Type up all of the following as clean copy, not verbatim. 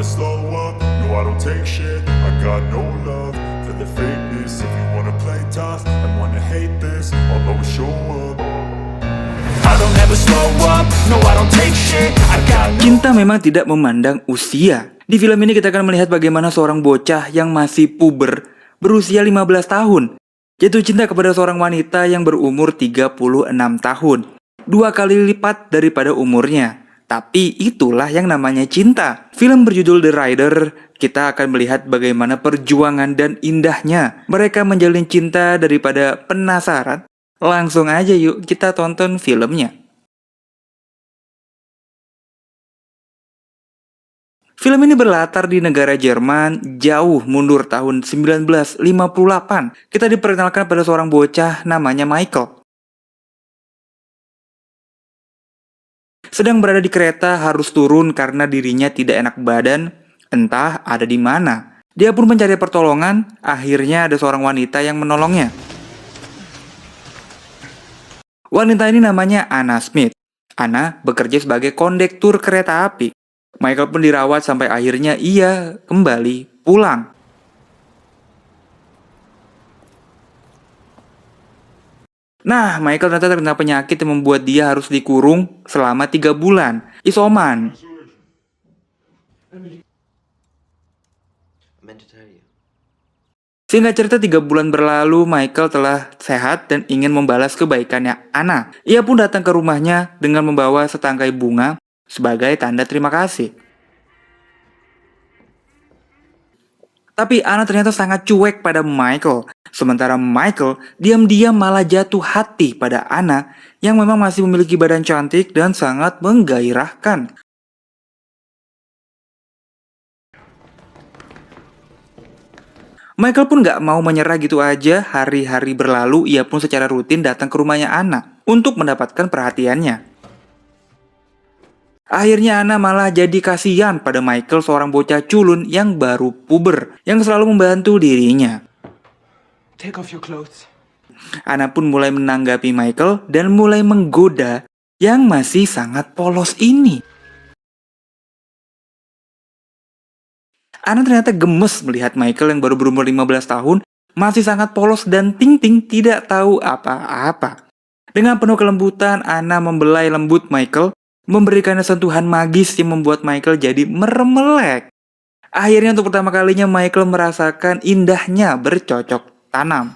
never slow up, no I don't take shit. I got no love for the fakeness. If you wanna play tough and wanna hate this, I'll always show up. I don't ever slow up, no I don't take shit. I got no. Cinta memang tidak memandang usia. Di film ini kita akan melihat bagaimana seorang bocah yang masih puber berusia 15 tahun jatuh cinta kepada seorang wanita yang berumur 36 tahun, 2 kali lipat daripada umurnya. Tapi itulah yang namanya cinta. Film berjudul The Rider, kita akan melihat bagaimana perjuangan dan indahnya mereka menjalin cinta. Daripada penasaran, langsung aja yuk kita tonton filmnya. Film ini berlatar di negara Jerman, jauh mundur tahun 1958. Kita diperkenalkan pada seorang bocah namanya Michael. Sedang berada di kereta, harus turun karena dirinya tidak enak badan, entah ada di mana. Dia pun mencari pertolongan, akhirnya ada seorang wanita yang menolongnya. Wanita ini namanya Anna Smith. Anna bekerja sebagai kondektur kereta api. Michael pun dirawat sampai akhirnya ia kembali pulang. Nah, Michael ternyata terkena penyakit yang membuat dia harus dikurung selama 3 bulan. Isoman. Singkat cerita 3 bulan berlalu, Michael telah sehat dan ingin membalas kebaikannya Anna. Ia pun datang ke rumahnya dengan membawa setangkai bunga sebagai tanda terima kasih. Tapi Anna ternyata sangat cuek pada Michael. Sementara Michael diam-diam malah jatuh hati pada Anna yang memang masih memiliki badan cantik dan sangat menggairahkan. Michael pun gak mau menyerah gitu aja. Hari-hari berlalu, ia pun secara rutin datang ke rumahnya Anna untuk mendapatkan perhatiannya. Akhirnya Anna malah jadi kasihan pada Michael, seorang bocah culun yang baru puber, yang selalu membantu dirinya. Take off your clothes. Anna pun mulai menanggapi Michael dan mulai menggoda yang masih sangat polos ini. Anna ternyata gemes melihat Michael yang baru berumur 15 tahun, masih sangat polos dan ting-ting tidak tahu apa-apa. Dengan penuh kelembutan, Anna membelai lembut Michael, memberikannya sentuhan magis yang membuat Michael jadi meremelek. Akhirnya untuk pertama kalinya Michael merasakan indahnya bercocok tanam.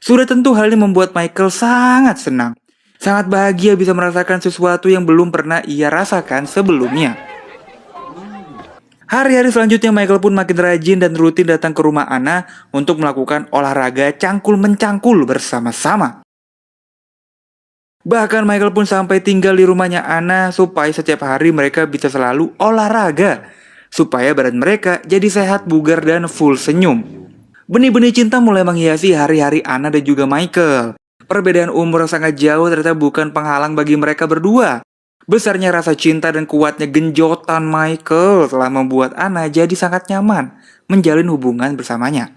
Sudah tentu hal ini membuat Michael sangat senang. Sangat bahagia bisa merasakan sesuatu yang belum pernah ia rasakan sebelumnya. Hari-hari selanjutnya Michael pun makin rajin dan rutin datang ke rumah Anna untuk melakukan olahraga cangkul-mencangkul bersama-sama. Bahkan Michael pun sampai tinggal di rumahnya Anna supaya setiap hari mereka bisa selalu olahraga, supaya badan mereka jadi sehat, bugar, dan full senyum. Benih-benih cinta mulai menghiasi hari-hari Anna dan juga Michael. Perbedaan umur yang sangat jauh ternyata bukan penghalang bagi mereka berdua. Besarnya rasa cinta dan kuatnya genjotan Michael telah membuat Anna jadi sangat nyaman menjalin hubungan bersamanya.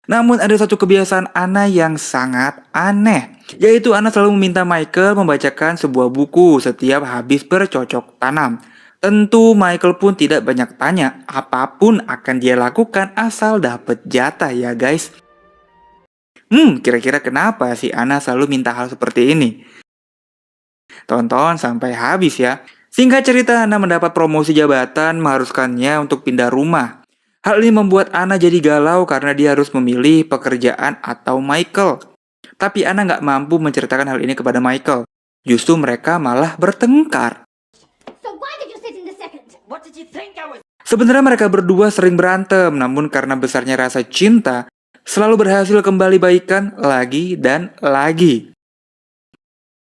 Namun ada satu kebiasaan Anna yang sangat aneh, yaitu Anna selalu meminta Michael membacakan sebuah buku setiap habis bercocok tanam. Tentu Michael pun tidak banyak tanya, apapun akan dia lakukan asal dapat jatah ya guys. Kira-kira kenapa sih Anna selalu minta hal seperti ini? Tonton sampai habis ya. Singkat cerita, Anna mendapat promosi jabatan mengharuskannya untuk pindah rumah. Hal ini membuat Anna jadi galau karena dia harus memilih pekerjaan atau Michael. Tapi Anna nggak mampu menceritakan hal ini kepada Michael. Justru mereka malah bertengkar. Sebenarnya mereka berdua sering berantem, namun karena besarnya rasa cinta, selalu berhasil kembali baikan lagi dan lagi.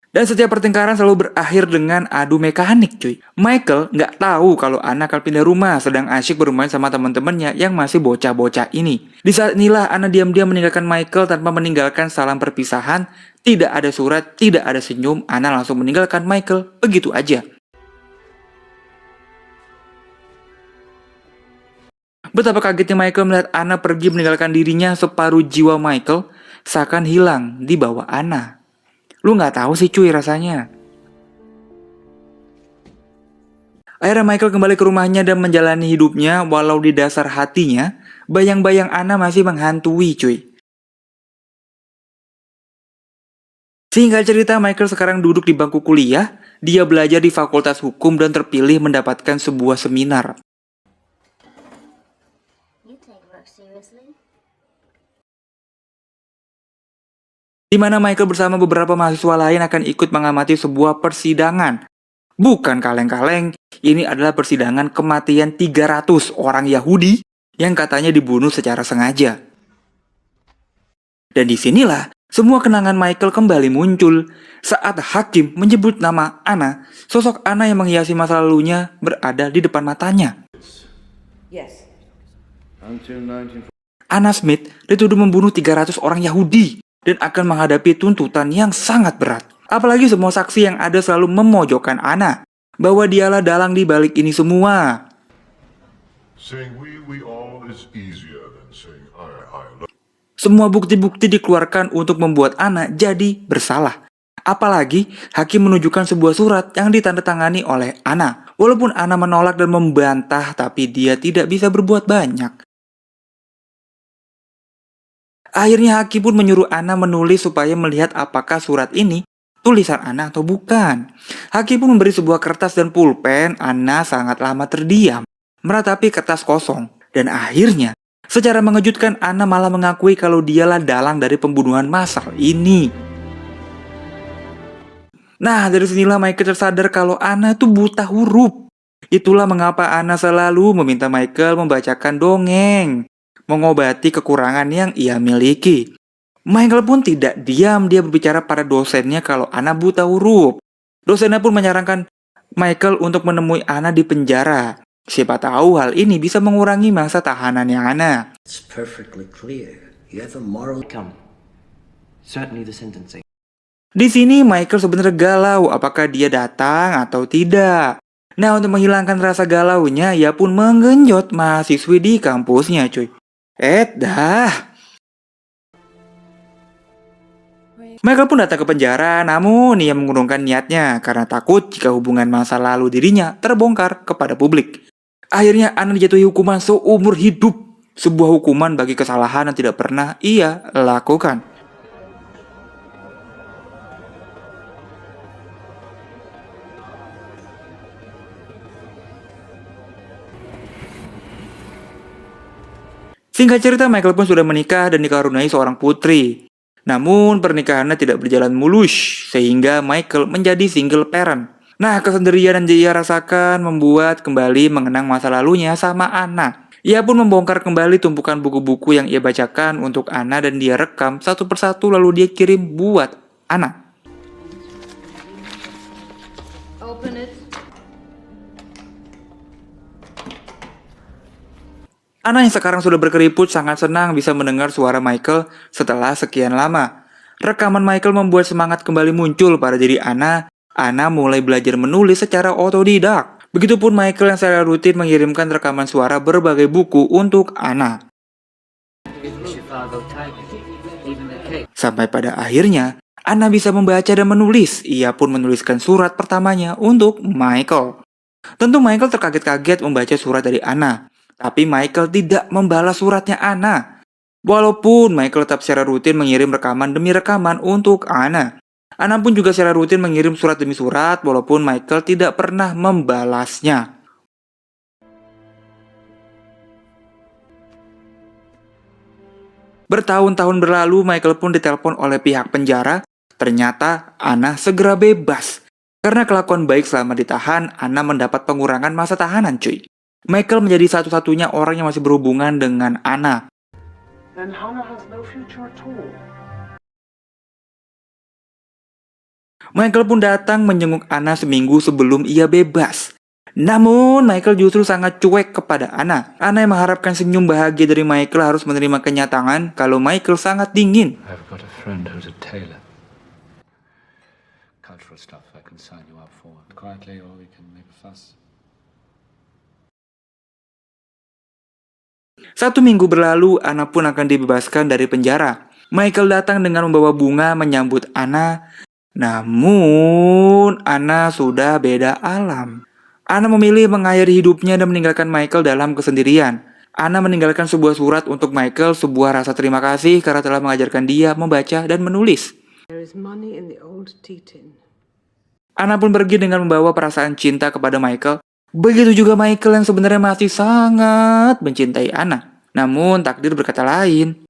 Dan setiap pertengkaran selalu berakhir dengan adu mekanik cuy. Michael nggak tahu kalau Anna akan pindah rumah, sedang asyik bermain sama teman-temannya yang masih bocah-bocah ini. Di saat inilah Anna diam-diam meninggalkan Michael tanpa meninggalkan salam perpisahan. Tidak ada surat, tidak ada senyum, Anna langsung meninggalkan Michael begitu aja. Betapa kagetnya Michael melihat Anna pergi meninggalkan dirinya. Separuh jiwa Michael seakan hilang di bawah Anna. Lu nggak tahu sih cuy rasanya. Akhirnya Michael kembali ke rumahnya dan menjalani hidupnya walau di dasar hatinya, bayang-bayang Anna masih menghantui cuy. Singkat cerita, Michael sekarang duduk di bangku kuliah, dia belajar di Fakultas Hukum dan terpilih mendapatkan sebuah seminar. Di mana Michael bersama beberapa mahasiswa lain akan ikut mengamati sebuah persidangan. Bukan kaleng-kaleng, ini adalah persidangan kematian 300 orang Yahudi yang katanya dibunuh secara sengaja. Dan disinilah semua kenangan Michael kembali muncul saat hakim menyebut nama Anna, sosok Anna yang menghiasi masa lalunya berada di depan matanya. Yes. Anna Smith dituduh membunuh 300 orang Yahudi dan akan menghadapi tuntutan yang sangat berat. Apalagi semua saksi yang ada selalu memojokkan Anna, bahwa dialah dalang di balik ini semua. Saying we all is easier than saying I. Semua bukti-bukti dikeluarkan untuk membuat Anna jadi bersalah. Apalagi hakim menunjukkan sebuah surat yang ditandatangani oleh Anna. Walaupun Anna menolak dan membantah, tapi dia tidak bisa berbuat banyak. Akhirnya hakim pun menyuruh Anna menulis supaya melihat apakah surat ini tulisan Anna atau bukan. Hakim pun memberi sebuah kertas dan pulpen. Anna sangat lama terdiam, meratapi kertas kosong. Dan akhirnya, secara mengejutkan Anna malah mengakui kalau dialah dalang dari pembunuhan massal ini. Nah, dari sinilah Michael tersadar kalau Anna tuh buta huruf. Itulah mengapa Anna selalu meminta Michael membacakan dongeng, mengobati kekurangan yang ia miliki. Michael pun tidak diam, dia berbicara pada dosennya kalau Anna buta huruf. Dosennya pun menyarankan Michael untuk menemui Anna di penjara. Siapa tahu hal ini bisa mengurangi masa tahanannya Anna. It's perfectly clear. You have a moral Come. Certainly the sentencing. Di sini Michael sebenarnya galau apakah dia datang atau tidak. Nah, untuk menghilangkan rasa galaunya, ia pun menggenjot mahasiswi di kampusnya, cuy. Dah. Michael pun datang ke penjara, namun ia mengurungkan niatnya karena takut jika hubungan masa lalu dirinya terbongkar kepada publik. Akhirnya Anna dijatuhi hukuman seumur hidup, sebuah hukuman bagi kesalahan yang tidak pernah ia lakukan. Singkat cerita, Michael pun sudah menikah dan dikaruniai seorang putri. Namun pernikahannya tidak berjalan mulus, sehingga Michael menjadi single parent. Nah, kesendirian yang dia rasakan membuat kembali mengenang masa lalunya sama Anna. Ia pun membongkar kembali tumpukan buku-buku yang ia bacakan untuk Anna dan dia rekam satu persatu lalu dia kirim buat Anna. Open it. Anna yang sekarang sudah berkeriput sangat senang bisa mendengar suara Michael setelah sekian lama. Rekaman Michael membuat semangat kembali muncul pada diri Anna. Anna mulai belajar menulis secara otodidak. Begitupun Michael yang secara rutin mengirimkan rekaman suara berbagai buku untuk Anna. Sampai pada akhirnya, Anna bisa membaca dan menulis. Ia pun menuliskan surat pertamanya untuk Michael. Tentu Michael terkaget-kaget membaca surat dari Anna. Tapi Michael tidak membalas suratnya Anna. Walaupun Michael tetap secara rutin mengirim rekaman demi rekaman untuk Anna. Anna pun juga secara rutin mengirim surat demi surat walaupun Michael tidak pernah membalasnya. Bertahun-tahun berlalu, Michael pun ditelepon oleh pihak penjara. Ternyata Anna segera bebas. Karena kelakuan baik selama ditahan, Anna mendapat pengurangan masa tahanan, cuy. Michael menjadi satu-satunya orang yang masih berhubungan dengan Anna. Then Hannah has no future at all. Michael pun datang menjenguk Anna seminggu sebelum ia bebas. Namun, Michael justru sangat cuek kepada Anna. Anna yang mengharapkan senyum bahagia dari Michael harus menerima kenyataan kalau Michael sangat dingin. I've got a friend who's a tailor. Cultural stuff I can sign you up for. Quietly or we can make a fuss. 1 minggu berlalu, Anna pun akan dibebaskan dari penjara. Michael datang dengan membawa bunga menyambut Anna. Namun, Anna sudah beda alam. Anna memilih mengakhiri hidupnya dan meninggalkan Michael dalam kesendirian. Anna meninggalkan sebuah surat untuk Michael, sebuah rasa terima kasih karena telah mengajarkan dia membaca dan menulis. There is money in the old tea tin. Anna pun pergi dengan membawa perasaan cinta kepada Michael. Begitu juga Michael yang sebenarnya masih sangat mencintai Anna. Namun takdir berkata lain.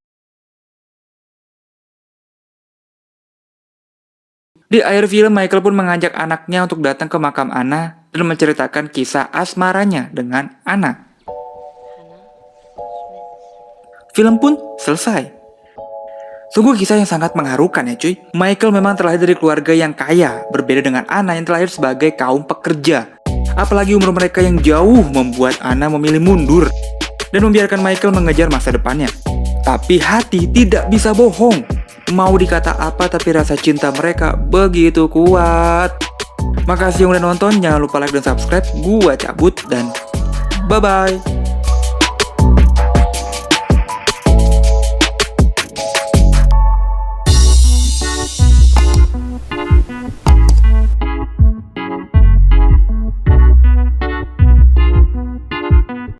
Di akhir film, Michael pun mengajak anaknya untuk datang ke makam Anna dan menceritakan kisah asmaranya dengan Anna. Film pun selesai. Sungguh kisah yang sangat mengharukan ya cuy. Michael memang terlahir dari keluarga yang kaya, berbeda dengan Anna yang terlahir sebagai kaum pekerja. Apalagi umur mereka yang jauh membuat Anna memilih mundur dan membiarkan Michael mengejar masa depannya. Tapi hati tidak bisa bohong. Mau dikata apa tapi rasa cinta mereka begitu kuat. Makasih yang udah nonton, jangan lupa like dan subscribe. Gua cabut dan bye-bye.